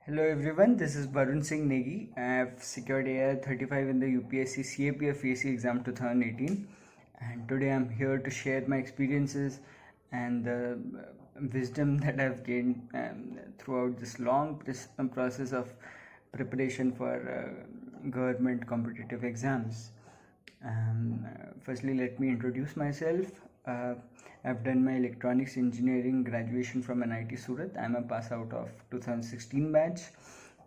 Hello everyone, this is Varun Singh Negi. I have secured AI 35 in the UPSC CAPF AC exam 2018, and today I'm here to share my experiences and the wisdom that I've gained throughout this long process of preparation for government competitive exams. Firstly, let me introduce myself. Uh, I've done my electronics engineering graduation from NIT Surat. I'm a pass out of 2016 batch,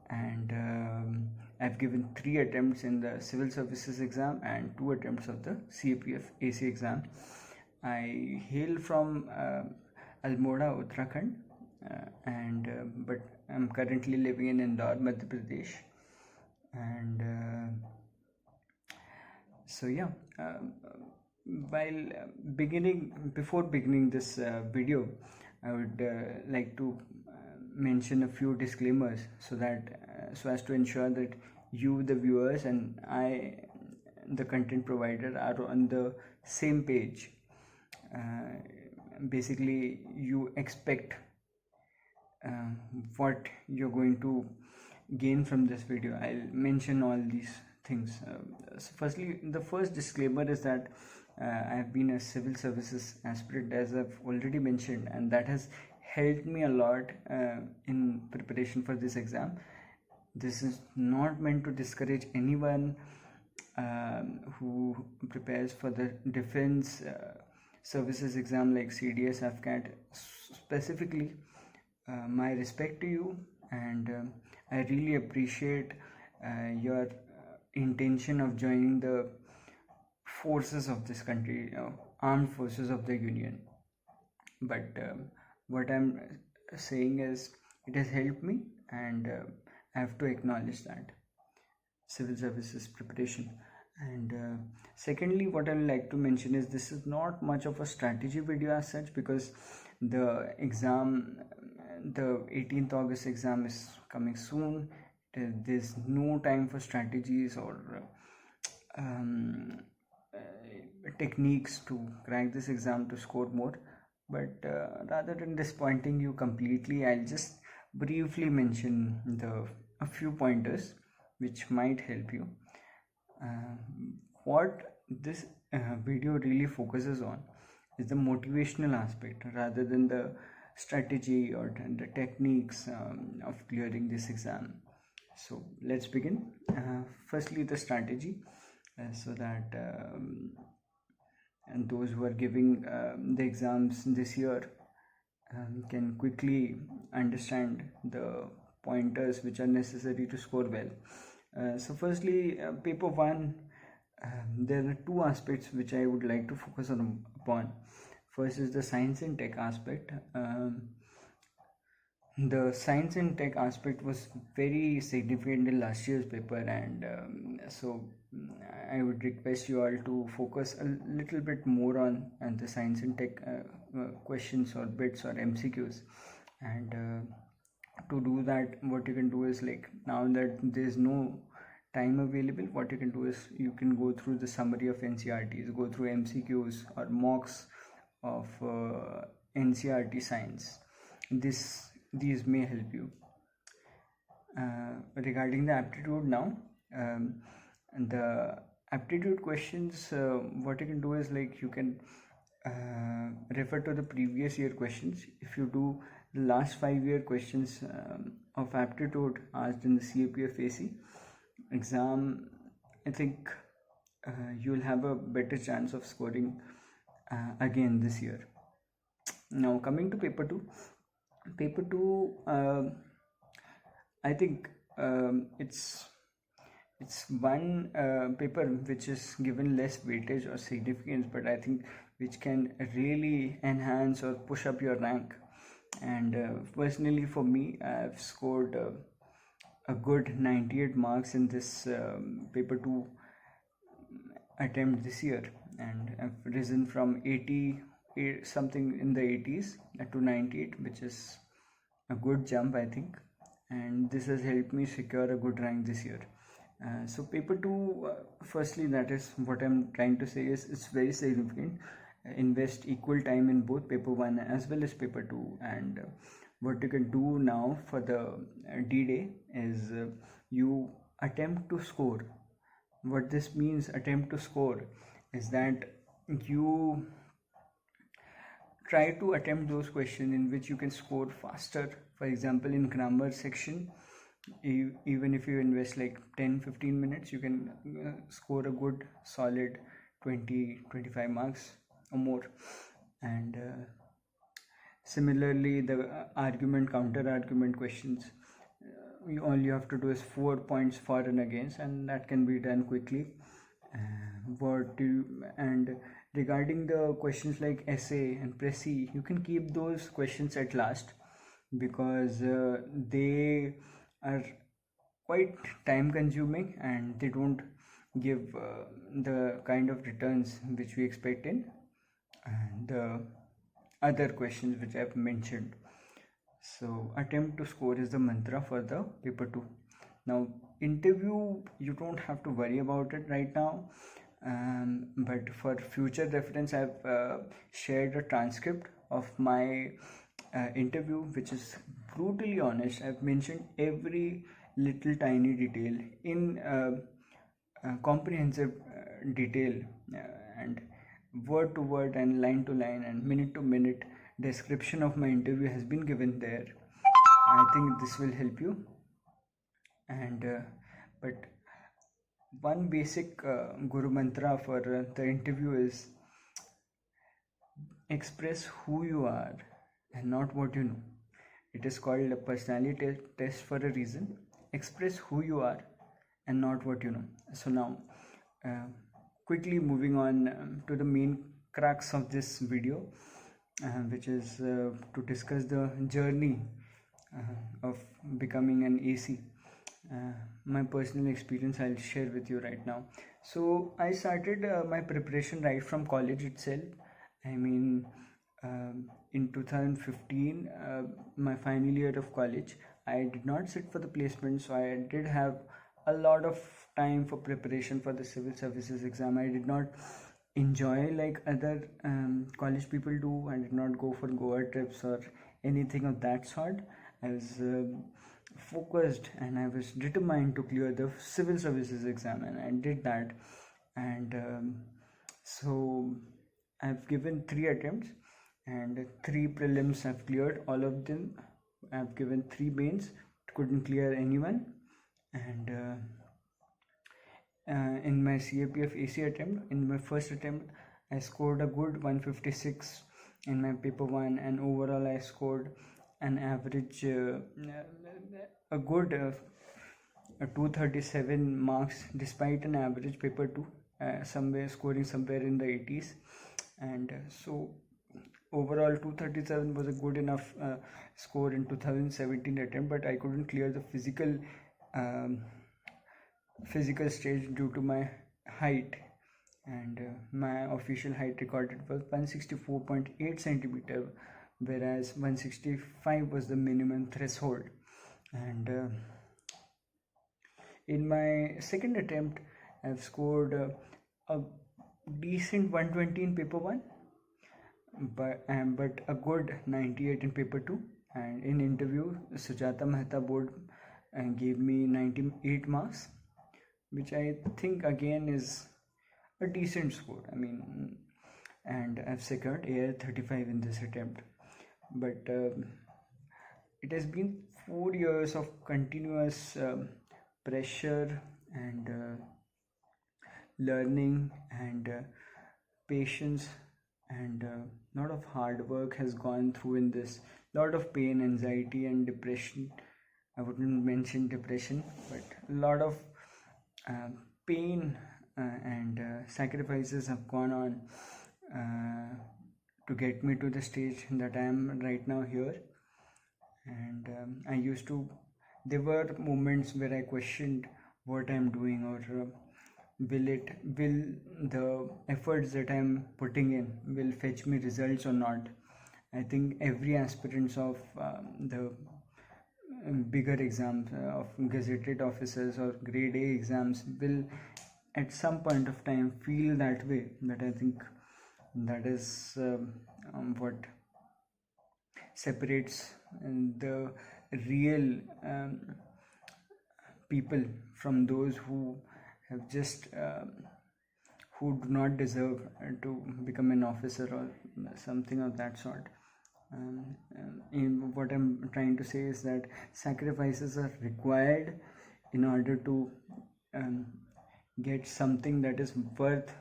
and I've given 3 attempts in the civil services exam and 2 attempts of the CAPF AC exam. I hail from Almora, Uttarakhand, and but I'm currently living in Indore, Madhya Pradesh, and so yeah. While before beginning this video, I would like to mention a few disclaimers so as to ensure that you, the viewers, and I, the content provider, are on the same page. Basically, you expect uh, what you're going to gain from this video. I'll mention all these things. So firstly, the first disclaimer is that I have been a civil services aspirant, as I've already mentioned, and that has helped me a lot in preparation for this exam. This is not meant to discourage anyone who prepares for the defense services exam like CDS, AFCAT. Specifically, my respect to you, and I really appreciate your intention of joining the forces of this country, armed forces of the union. But what I'm saying is, it has helped me, and I have to acknowledge that civil services preparation. And secondly, what I would like to mention is, this is not much of a strategy video as such, because the exam, the 18th August exam, is coming soon. There's no time for strategies or um, techniques to crack this exam to score more. But rather than disappointing you completely, I'll just briefly mention a few pointers which might help you. What this video really focuses on is the motivational aspect rather than the strategy or the techniques of clearing this exam. So let's begin. Firstly, the strategy, so that and those who are giving the exams this year can quickly understand the pointers which are necessary to score well. So firstly, paper one, there are two aspects which I would like to focus upon. First is the science and tech aspect. The science and tech aspect was very significant in last year's paper, and so I would request you all to focus a little bit more on the science and tech questions or bits or MCQs. And to do that, what you can do is, like, now that there's no time available, what you can do is you can go through the summary of NCRTs, go through MCQs or mocks of NCRT science. These may help you. Regarding the aptitude now, the aptitude questions, what you can do is, like, you can refer to the previous year questions. If you do the last 5 year questions of aptitude asked in the CAPF AC exam, I think you'll have a better chance of scoring again this year. Now, coming to paper 2. Paper 2, I think it's one paper which is given less weightage or significance, but I think which can really enhance or push up your rank. And personally, for me, I've scored a good 98 marks in this paper 2 attempt this year, and I've risen from 80 something in the 80s to 98, which is a good jump, I think, and this has helped me secure a good rank this year. So paper 2, firstly, that is what I'm trying to say, is it's very significant. Invest equal time in both paper 1 as well as paper 2, and what you can do now for the D-Day is you attempt to score. What this means, attempt to score, is that you try to attempt those questions in which you can score faster. For example, in grammar section, even if you invest like 10-15 minutes, you can score a good solid 20-25 marks or more. And similarly, the argument, counter argument questions, all you have to do is 4 points for and against, and that can be done quickly. And regarding the questions like essay and précis, you can keep those questions at last, because they are quite time consuming and they don't give the kind of returns which we expect in the other questions which I've mentioned. So attempt to score is the mantra for the paper 2. Now interview, you don't have to worry about it right now, but for future reference I've shared a transcript of my interview, which is brutally honest. I've mentioned every little tiny detail in comprehensive detail, and word to word and line to line and minute to minute description of my interview has been given there. I think this will help you. And but one basic guru mantra for the interview is express who you are and not what you know. It is called a personality test for a reason. Express who you are and not what you know. So now quickly moving on to the main crux of this video, which is to discuss the journey of becoming an AC. My personal experience I'll share with you right now. So I started my preparation right from college itself. I mean, in 2015, my final year of college, I did not sit for the placement, so I did have a lot of time for preparation for the civil services exam. I did not enjoy like other college people do. I did not go for Goa trips or anything of that sort. I was focused and I was determined to clear the civil services exam, and I did that. And so I've given 3 attempts and 3 prelims I've cleared. All of them I've given 3 mains, couldn't clear anyone. And in my CAPF AC attempt, in my first attempt, I scored a good 156 in my paper 1, and overall I scored an average a good 237 marks, despite an average paper 2 scoring somewhere in the 80s. And so overall 237 was a good enough score in 2017 attempt, but I couldn't clear the physical stage due to my height, and my official height recorded was 164.8 centimeter, whereas 165 was the minimum threshold. And in my second attempt I've scored a decent 120 in paper 1, but a good 98 in paper 2. And in interview, Sujata Mehta board gave me 98 marks, which I think again is a decent score. I mean, and I've secured AR 35 in this attempt. But it has been 4 years of continuous pressure and learning and patience, and a lot of hard work has gone through in this. Lot of pain, anxiety and depression. I wouldn't mention depression, but a lot of pain and sacrifices have gone on to get me to the stage that I am right now here. And there were moments where I questioned what I'm doing, or will the efforts that I'm putting in will fetch me results or not. I think every aspirant of the bigger exams of gazetted officers or grade A exams will at some point of time feel that way. But I think that is what separates the real people from those who have just who do not deserve to become an officer or something of that sort. What I'm trying to say is that sacrifices are required in order to um, get something that is worth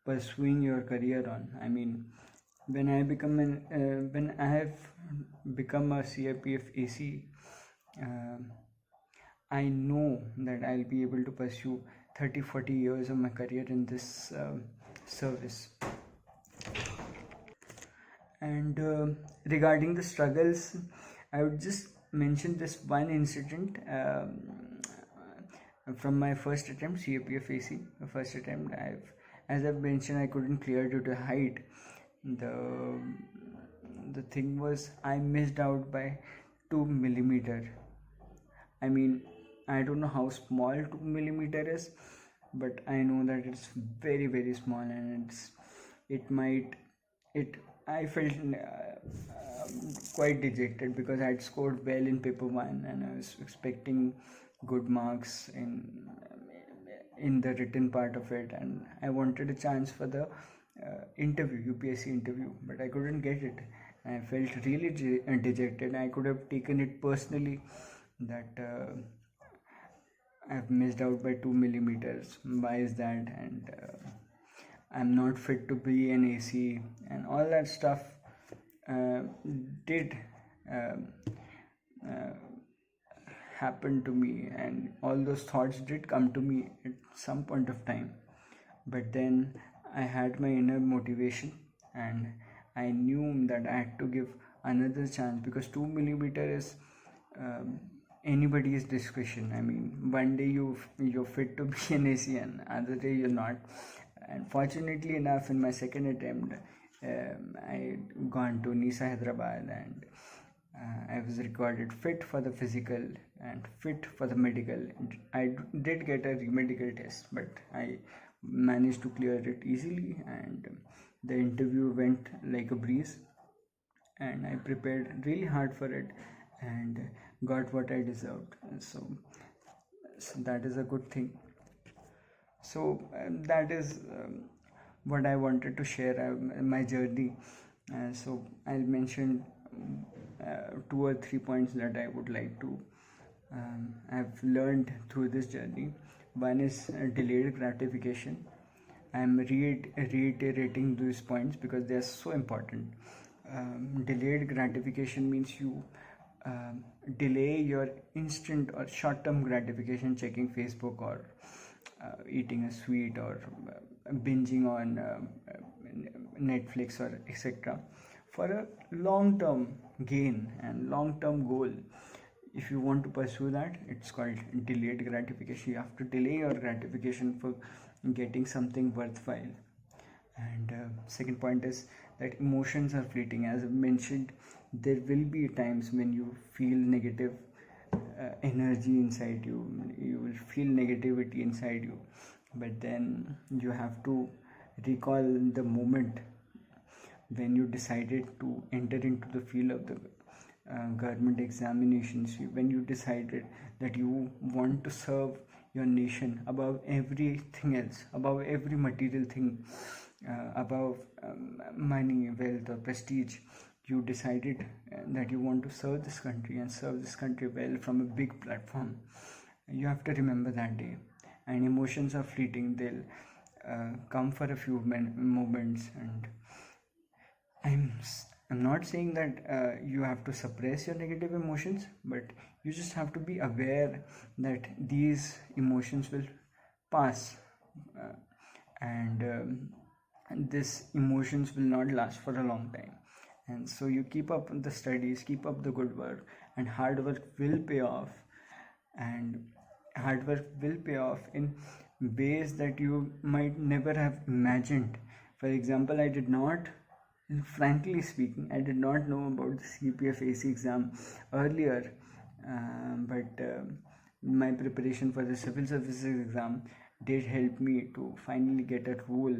pursuing your career on. I mean, when I have become a CIPF AC, I know that I'll be able to pursue 30-40 years of my career in this service. And regarding the struggles, I would just mention this one incident from my first attempt, CAPF AC. The first attempt, as I've mentioned, I couldn't clear due to height. The thing was, I missed out by 2 millimeter. I mean, I don't know how small 2 millimeter is, but I know that it's very very small, and it might it I felt quite dejected because I had scored well in paper one and I was expecting good marks in the written part of it, and I wanted a chance for the interview, UPSC interview, but I couldn't get it. I felt really dejected. I could have taken it personally that I've missed out by 2 millimeters. Why is that? And I'm not fit to be an AC, and all that stuff uh, did uh, uh, happen to me, and all those thoughts did come to me at some point of time. But then I had my inner motivation, and I knew that I had to give another chance, because 2 millimeter is anybody's discretion. I mean, one day you're fit to be an AC, and other day you're not. And fortunately enough, in my second attempt, I gone to NISA Hyderabad, and I was recorded fit for the physical and fit for the medical. I did get a medical test, but I managed to clear it easily, and the interview went like a breeze, and I prepared really hard for it and got what I deserved. So that is a good thing. So that is what I wanted to share, my journey. So I'll mention 2 or 3 points that I would like to I've learned through this journey. One is delayed gratification. I'm reiterating these points because they are so important. Delayed gratification means you delay your instant or short-term gratification, checking Facebook or eating a sweet or binging on Netflix or etc. for a long-term gain and long-term goal. If you want to pursue that, it's called delayed gratification. You have to delay your gratification for getting something worthwhile. And second point is that emotions are fleeting. As I mentioned, there will be times when you feel negative energy inside you, you will feel negativity inside you, but then you have to recall the moment when you decided to enter into the field of the government examinations, when you decided that you want to serve your nation above everything else, above every material thing, above money, wealth or prestige. You decided that you want to serve this country and serve this country well from a big platform. You have to remember that day. And emotions are fleeting. They'll come for a few moments, and I'm I'm not saying that you have to suppress your negative emotions, but you just have to be aware that these emotions will pass, uh, and these emotions will not last for a long time. And so you keep up the studies, keep up the good work, and hard work will pay off. And hard work will pay off in ways that you might never have imagined. For example, I did not, frankly speaking, I did not know about the CPF AC exam earlier, but my preparation for the civil services exam did help me to finally get a role,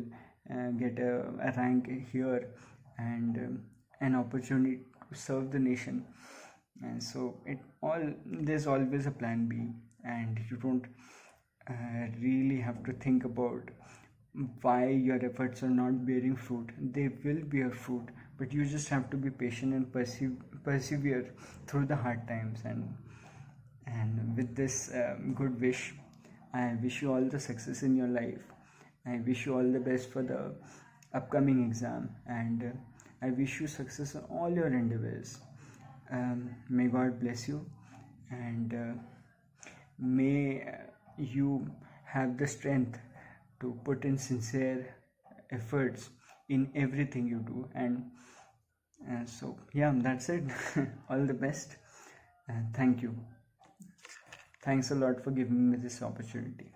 get a rank here, and an opportunity serve the nation. And so there's always a plan B, and you don't really have to think about why your efforts are not bearing fruit. They will bear fruit, but you just have to be patient and persevere through the hard times. And with this good wish, I wish you all the success in your life. I wish you all the best for the upcoming exam, and I wish you success in all your endeavors. May God bless you, and may you have the strength to put in sincere efforts in everything you do. And so yeah, that's it. All the best. Thank you. Thanks a lot for giving me this opportunity.